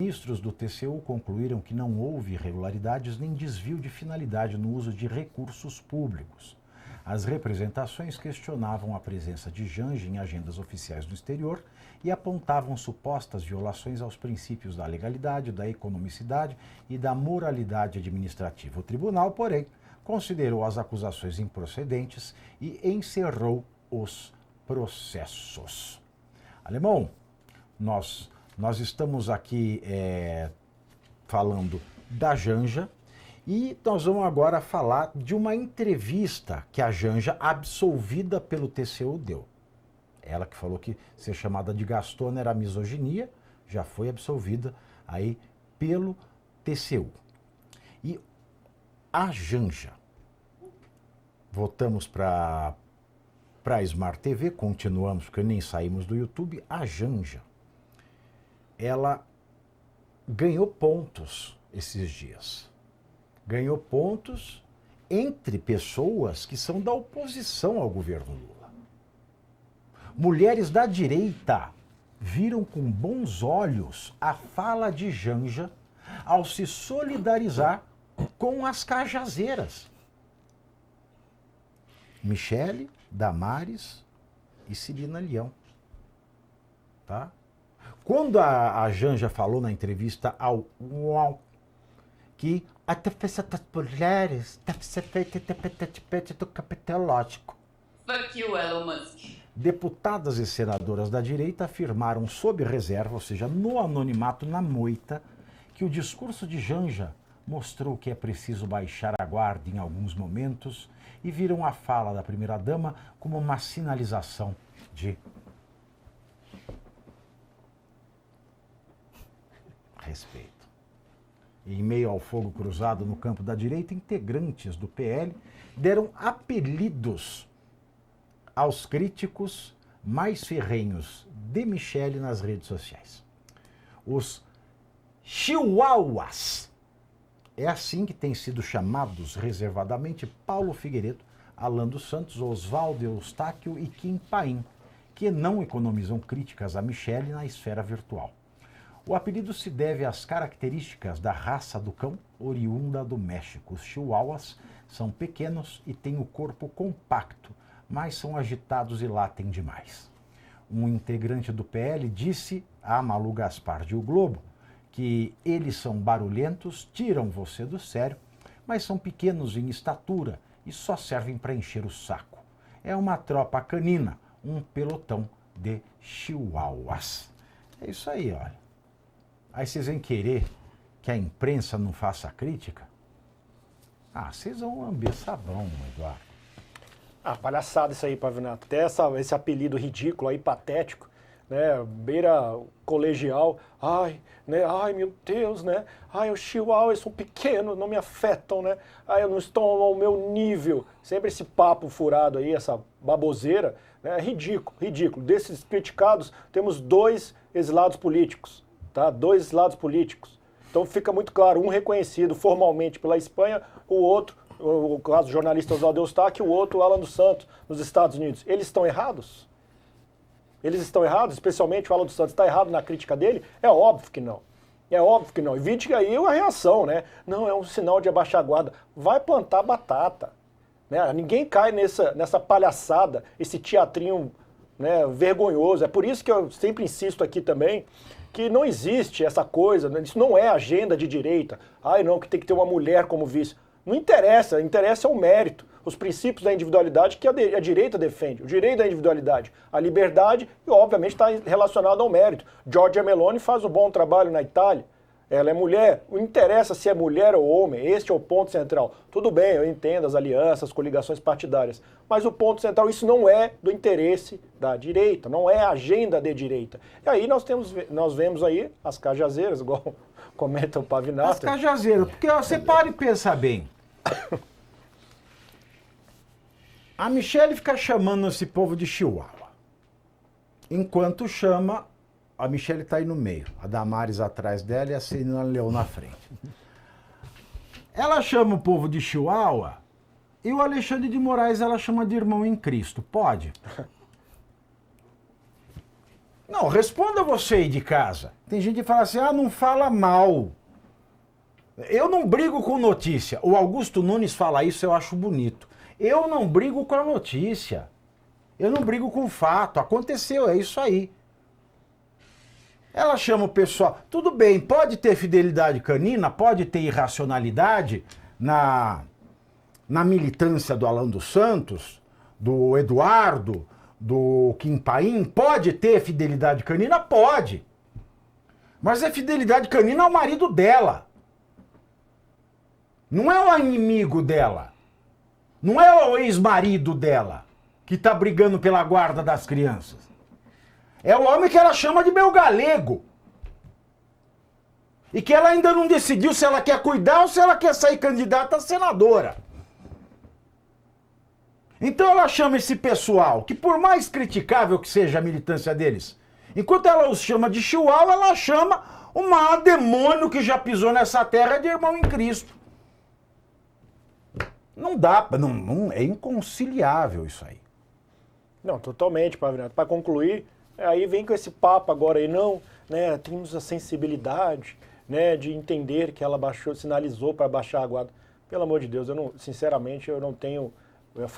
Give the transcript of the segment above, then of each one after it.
Ministros do TCU concluíram que não houve irregularidades nem desvio de finalidade no uso de recursos públicos. As representações questionavam a presença de Janja em agendas oficiais no exterior e apontavam supostas violações aos princípios da legalidade, da economicidade e da moralidade administrativa. O tribunal, porém, considerou as acusações improcedentes e encerrou os processos. Alemão, nós estamos aqui falando da Janja e nós vamos agora falar de uma entrevista que a Janja, absolvida pelo TCU, deu. Ela que falou que ser chamada de gastona era misoginia, já foi absolvida aí pelo TCU. E a Janja, voltamos para a Smart TV, continuamos, porque nem saímos do YouTube, a Janja, ela ganhou pontos esses dias. Ganhou pontos entre pessoas que são da oposição ao governo Lula. Mulheres da direita viram com bons olhos a fala de Janja ao se solidarizar com as cajazeiras. Michele, Damares e Celina Leão. Tá? Quando a Janja falou na entrevista ao UOL que a defesa das mulheres deve ser feita independentemente do capital lógico. Fuck you, Elon Musk. Deputadas e senadoras da direita afirmaram sob reserva, ou seja, no anonimato, na moita, que o discurso de Janja mostrou que é preciso baixar a guarda em alguns momentos e viram a fala da primeira-dama como uma sinalização de respeito. Em meio ao fogo cruzado no campo da direita, integrantes do PL deram apelidos aos críticos mais ferrenhos de Michele nas redes sociais. Os chihuahuas. É assim que têm sido chamados reservadamente Paulo Figueiredo, Alan dos Santos, Oswaldo Eustáquio e Kim Paim, que não economizam críticas a Michele na esfera virtual. O apelido se deve às características da raça do cão, oriunda do México. Os chihuahuas são pequenos e têm o corpo compacto, mas são agitados e latem demais. Um integrante do PL disse a Malu Gaspar de O Globo que eles são barulhentos, tiram você do sério, mas são pequenos em estatura e só servem para encher o saco. É uma tropa canina, um pelotão de chihuahuas. É isso aí, olha. Aí vocês vêm querer que a imprensa não faça crítica? Ah, vocês vão lamber sabão, Eduardo. Ah, palhaçada isso aí, Pavinato. Até esse apelido ridículo aí, patético, né? Beira colegial. Ai, né? Ai, meu Deus, né? Ai, os chihuahuas são pequenos, não me afetam, né? Ai, eu não estou ao meu nível. Sempre esse papo furado aí, essa baboseira, né? É ridículo, ridículo. Desses criticados, temos dois exilados políticos. Tá? Dois lados políticos. Então fica muito claro, um reconhecido formalmente pela Espanha, o outro, o caso do jornalista Oswaldo Eustáquio, o outro, o Alan dos Santos, nos Estados Unidos. Eles estão errados? Eles estão errados? Especialmente o Alan dos Santos está errado na crítica dele? É óbvio que não. É óbvio que não. E vide aí a reação, né? Não, é um sinal de abaixar a guarda. Vai plantar batata. Né? Ninguém cai nessa palhaçada, esse teatrinho, né, vergonhoso. É por isso que eu sempre insisto aqui também, que não existe essa coisa, né? Isso não é agenda de direita. Ai, não, que tem que ter uma mulher como vice. Não interessa, interessa é o mérito, os princípios da individualidade que a direita defende, o direito da individualidade, a liberdade, e obviamente está relacionado ao mérito. Giorgia Meloni faz um bom trabalho na Itália, ela é mulher, não interessa se é mulher ou homem, este é o ponto central. Tudo bem, eu entendo as alianças, coligações partidárias, mas o ponto central, isso não é do interesse da direita, não é agenda de direita. E aí nós vemos aí as cajazeiras, igual comenta o Pavinato. As cajazeiras, porque você para e pensa bem. A Michele fica chamando esse povo de chihuahua, enquanto chama... A Michele está aí no meio, a Damares atrás dela e a Celina Leão na frente. Ela chama o povo de chihuahua e o Alexandre de Moraes ela chama de irmão em Cristo. Pode? Não, responda você aí de casa. Tem gente que fala assim, não fala mal. Eu não brigo com notícia. O Augusto Nunes fala isso, eu acho bonito. Eu não brigo com a notícia. Eu não brigo com o fato. Aconteceu, é isso aí. Ela chama o pessoal. Tudo bem, pode ter fidelidade canina, pode ter irracionalidade na militância do Alan dos Santos, do Eduardo, do Kim Paim. Pode ter fidelidade canina? Pode. Mas a fidelidade canina ao marido dela. Não é o inimigo dela. Não é o ex-marido dela que está brigando pela guarda das crianças. É o homem que ela chama de meu galego. E que ela ainda não decidiu se ela quer cuidar ou se ela quer sair candidata a senadora. Então ela chama esse pessoal, que por mais criticável que seja a militância deles, enquanto ela os chama de chihuahua, ela chama o maior demônio que já pisou nessa terra de irmão em Cristo. Não dá, não, é inconciliável isso aí. Não, totalmente, Pavinato. Para concluir, aí vem com esse papo agora aí, não, né, temos a sensibilidade, né, de entender que ela baixou, sinalizou para baixar a guarda. Pelo amor de Deus, sinceramente, eu não tenho, eu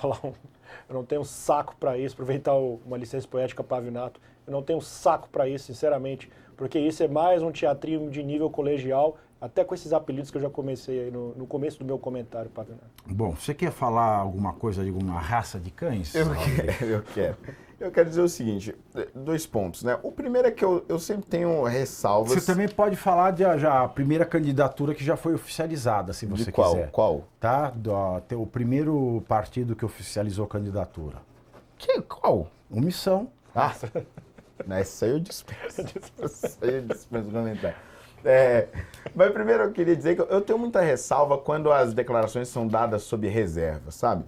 não tenho saco para isso, aproveitar uma licença poética, Pavinato, eu não tenho saco para isso, sinceramente, porque isso é mais um teatrinho de nível colegial, até com esses apelidos que eu já comecei aí no começo do meu comentário, Pavinato. Bom, você quer falar alguma coisa de alguma raça de cães? Eu quero. Eu quero dizer o seguinte, 2 pontos, né? O primeiro é que eu sempre tenho ressalvas... Você também pode falar de a primeira candidatura que já foi oficializada, se você quiser. Qual? Tá? O primeiro partido que oficializou a candidatura. Qual? Omissão. Essa aí eu dispenso. Essa aí eu dispenso comentar. Mas primeiro eu queria dizer que eu tenho muita ressalva quando as declarações são dadas sob reserva, sabe?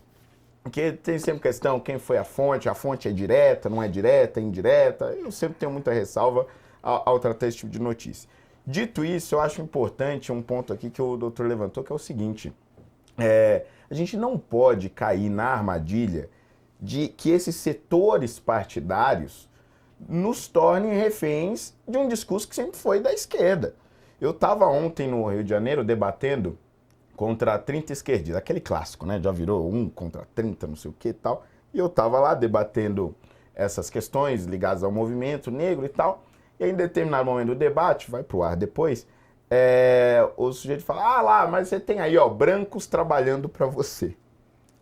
Porque tem sempre questão, quem foi a fonte é direta, não é direta, é indireta. Eu sempre tenho muita ressalva ao tratar esse tipo de notícia. Dito isso, eu acho importante um ponto aqui que o doutor levantou, que é o seguinte. A gente não pode cair na armadilha de que esses setores partidários nos tornem reféns de um discurso que sempre foi da esquerda. Eu estava ontem no Rio de Janeiro debatendo contra 30 esquerdistas, aquele clássico, né? Já virou 1 contra 30, não sei o que e tal. E eu estava lá debatendo essas questões ligadas ao movimento negro e tal. E aí, em determinado momento do debate, vai pro ar depois, o sujeito fala, mas você tem aí, brancos trabalhando para você.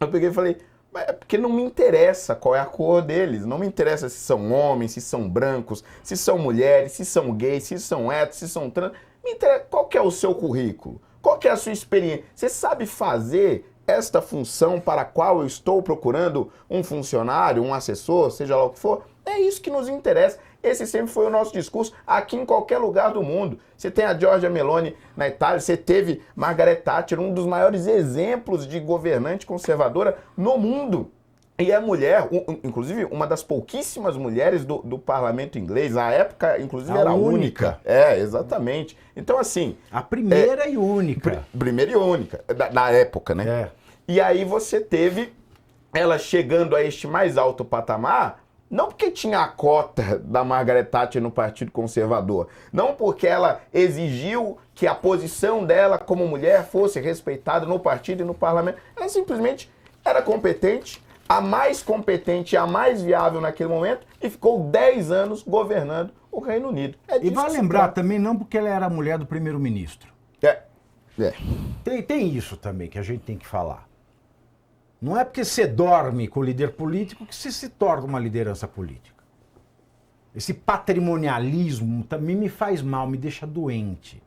Eu peguei e falei, é porque não me interessa qual é a cor deles, não me interessa se são homens, se são brancos, se são mulheres, se são gays, se são héteros, se são trans, me interessa qual que é o seu currículo, qual que é a sua experiência, você sabe fazer esta função para a qual eu estou procurando um funcionário, um assessor, seja lá o que for, é isso que nos interessa. Esse sempre foi o nosso discurso aqui em qualquer lugar do mundo. Você tem a Giorgia Meloni na Itália, você teve Margaret Thatcher, um dos maiores exemplos de governante conservadora no mundo. E é mulher, inclusive uma das pouquíssimas mulheres do parlamento inglês, na época, inclusive, era a única. Exatamente. Então, assim... A primeira e única. Primeira e única, da época, né? E aí você teve ela chegando a este mais alto patamar, não porque tinha a cota da Margaret Thatcher no Partido Conservador, não porque ela exigiu que a posição dela como mulher fosse respeitada no partido e no parlamento. Ela simplesmente era competente, a mais competente e a mais viável naquele momento, e ficou 10 anos governando o Reino Unido. E vai lembrar também, não porque ela era a mulher do primeiro-ministro. Tem isso também que a gente tem que falar. Não é porque você dorme com o líder político que você se torna uma liderança política. Esse patrimonialismo também me faz mal, me deixa doente.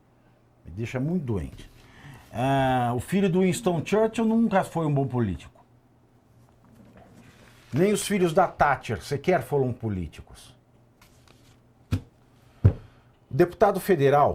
Me deixa muito doente. O filho do Winston Churchill nunca foi um bom político. Nem os filhos da Thatcher sequer foram políticos. O deputado federal